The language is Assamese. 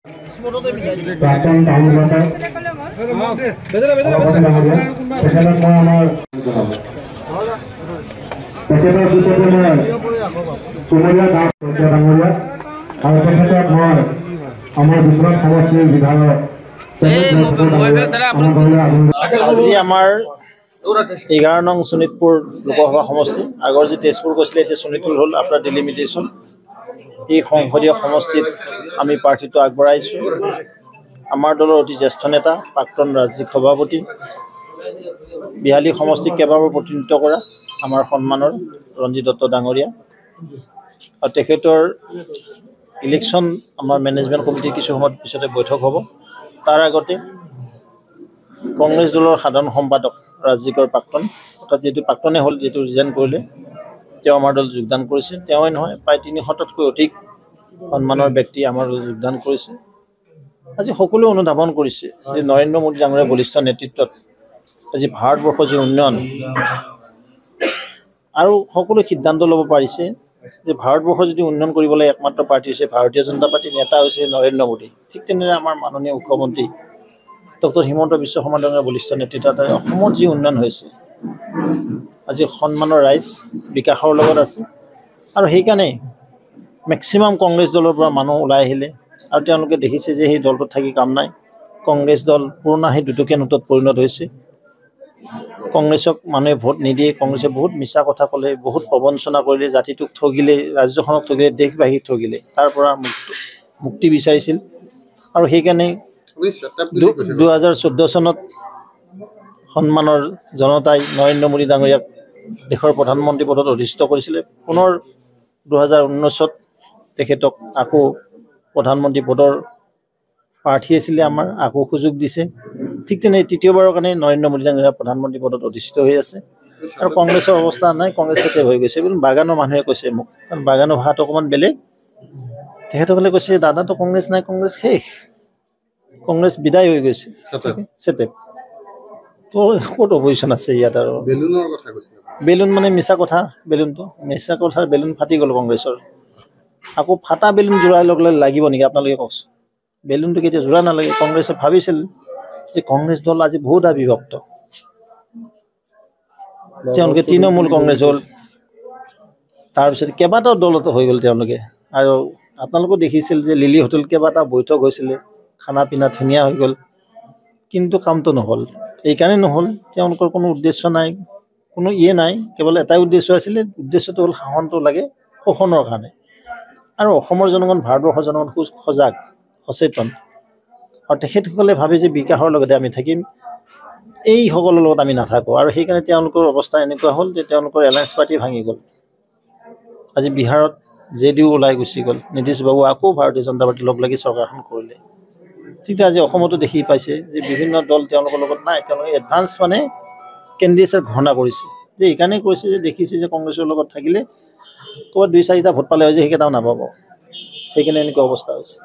প্ৰাক্তন টাউনবাসী তেখেতৰ পিছতে মই কুমলীয়া গাঁও ডাঙৰীয়া আৰু তেখেতক মই আমাৰ বিশ্বনাথ সমষ্টিৰ বিধায়ক আজি আমাৰ 11 নং শোণিতপুৰ লোকসভা সমষ্টি আগৰ যে তেজপুৰ গৈছিলে এতিয়া শোণিতপুৰ হ'ল আপোনাৰ ডিলিমিটেশ্যন এই সংসদীয় সমষ্টিত আমি প্ৰাৰ্থীটো আগবঢ়াইছোঁ আমাৰ দলৰ অতি জ্যেষ্ঠ নেতা প্ৰাক্তন ৰাজ্যিক সভাপতি বিহালী সমষ্টিক কেইবাবাৰ প্ৰতিনিধিত্ব কৰা আমাৰ সন্মানৰ ৰঞ্জিত দত্ত ডাঙৰীয়া আৰু তেখেতৰ ইলেকশ্যন আমাৰ মেনেজমেণ্ট কমিটিৰ কিছু সময়ত পিছতে বৈঠক হ'ব তাৰ আগতে কংগ্ৰেছ দলৰ সাধাৰণ সম্পাদক ৰাজ্যিকৰ প্ৰাক্তন অৰ্থাৎ যিটো প্ৰাক্তনে হ'ল যিটো ৰিজাইন কৰিলে তেওঁ আমাৰ দল যোগদান কৰিছে তেওঁই নহয় প্ৰায় 300তকৈ অধিক সন্মানৰ ব্যক্তি আমাৰ দল যোগদান কৰিছে আজি সকলোৱে অনুধাৱন কৰিছে যে নৰেন্দ্ৰ মোদী ডাঙৰীয়াৰ বলিষ্ঠ নেতৃত্বত আজি ভাৰতবৰ্ষৰ যি উন্নয়ন আৰু সকলো সিদ্ধান্ত ল'ব পাৰিছে যে ভাৰতবৰ্ষৰ যদি উন্নয়ন কৰিবলৈ একমাত্ৰ পাৰ্টি হৈছে ভাৰতীয় জনতা পাৰ্টি নেতা হৈছে নৰেন্দ্ৰ মোদী ঠিক তেনেদৰে আমাৰ মাননীয় মুখ্যমন্ত্ৰী ডক্টৰ হিমন্ত বিশ্ব শৰ্মা ডাঙৰীয়াৰ বলিষ্ঠ নেতৃত্বত অসমত যি উন্নয়ন হৈছে আজি সন্মানৰ ৰাইজ বিকাশৰ লগত আছে আৰু সেইকাৰণে মেক্সিমাম কংগ্ৰেছ দলৰ পৰা মানুহ ওলাই আহিলে আৰু তেওঁলোকে দেখিছে যে সেই দলটোত থাকি কাম নাই কংগ্ৰেছ দল পুৰণা সেই দুটকীয়া নোটত পৰিণত হৈছে কংগ্ৰেছক মানুহে ভোট নিদিয়ে কংগ্ৰেছে বহুত মিছা কথা ক'লে বহুত প্ৰবঞ্চনা কৰিলে জাতিটোক ঠগিলে ৰাজ্যখনক ঠগিলে দেশবাসীক ঠগিলে তাৰ পৰা মুক্তি বিচাৰিছিল আৰু সেইকাৰণে 2014 চনত সন্মানৰ জনতাই নৰেন্দ্ৰ মোদী ডাঙৰীয়াক দেশৰ প্ৰধানমন্ত্ৰী পদত অধিষ্ঠিত কৰিছিলে পুনৰ 2019ত তেখেতক আকৌ প্ৰধানমন্ত্ৰী পদৰ প্ৰাৰ্থী আছিলে আমাৰ আকৌ সুযোগ দিছে ঠিক তেনে তৃতীয়বাৰৰ কাৰণে নৰেন্দ্ৰ মোদী ডাঙৰীয়া প্ৰধানমন্ত্ৰী পদত অধিষ্ঠিত হৈ আছে আৰু কংগ্ৰেছৰ অৱস্থা নাই কংগ্ৰেছতে হৈ গৈছে বুলি বাগানৰ মানুহে কৈছে মোক কাৰণ বাগানৰ ভাষাটো অকণমান বেলেগ তেখেতসকলে কৈছে দাদাটো কংগ্ৰেছ নাই কংগ্ৰেছ শেষ কংগ্ৰেছ বিদায় হৈ গৈছে চেটেপ তো ক'ত অপজিশ্যন আছে ইয়াত আৰু বেলুন মানে মিছা কথা বেলুনটো মিছা কথাৰ বেলুন ফাটি গ'ল কংগ্ৰেছৰ আকৌ ফাটা বেলুন জোৰাই লগে লাগিব নেকি আপোনালোকে কওকচোন বেলুনটো কেতিয়া জোৰা নালাগে কংগ্ৰেছে ভাবিছিল যে কংগ্ৰেছ দল আজি বহুত বিভক্ত তেওঁলোকে তৃণমূল কংগ্ৰেছ হ'ল তাৰপিছত কেইবাটাও দলত হৈ গ'ল তেওঁলোকে আৰু আপোনালোকেও দেখিছিল যে লিলি হোটেল কেইবাটা বৈঠক হৈছিলে খানা পিনা ধুনীয়া হৈ গ'ল কিন্তু কামটো নহ'ল এইকাৰণে নহ'ল তেওঁলোকৰ কোনো উদ্দেশ্য নাই কোনো নাই কেৱল এটাই উদ্দেশ্য আছিলে উদ্দেশ্যটো হ'ল শাসনটো লাগে শোষণৰ কাৰণে আৰু অসমৰ জনগণ ভাৰতবৰ্ষৰ জনগণ সজাগ সচেতন আৰু তেখেতসকলে ভাবে যে বিকাশৰ লগতে আমি থাকিম এইসকলৰ লগত আমি নাথাকোঁ আৰু সেইকাৰণে তেওঁলোকৰ অৱস্থা এনেকুৱা হ'ল যে তেওঁলোকৰ এলায়েন্স পাৰ্টি ভাঙি গ'ল আজি বিহাৰত জেডিইউ ওলাই গুচি গ'ল নীতিশ বাবু আকৌ ভাৰতীয় জনতা পাৰ্টি লগ লাগি চৰকাৰখন কৰিলে ঠিক আজি অসমতো দেখি পাইছে যে বিভিন্ন দল তেওঁলোকৰ লগত নাই তেওঁলোকে এডভান্স মানে কেণ্ডিডেটছৰ ঘোষণা কৰিছে যে এইকাৰণে কৰিছে যে দেখিছে যে কংগ্ৰেছৰ লগত থাকিলে ক'ৰবাত 2-4টা ভোট পালে হয় যে সেইকেইটাও নাপাব সেইকাৰণে এনেকুৱা অৱস্থা হৈছে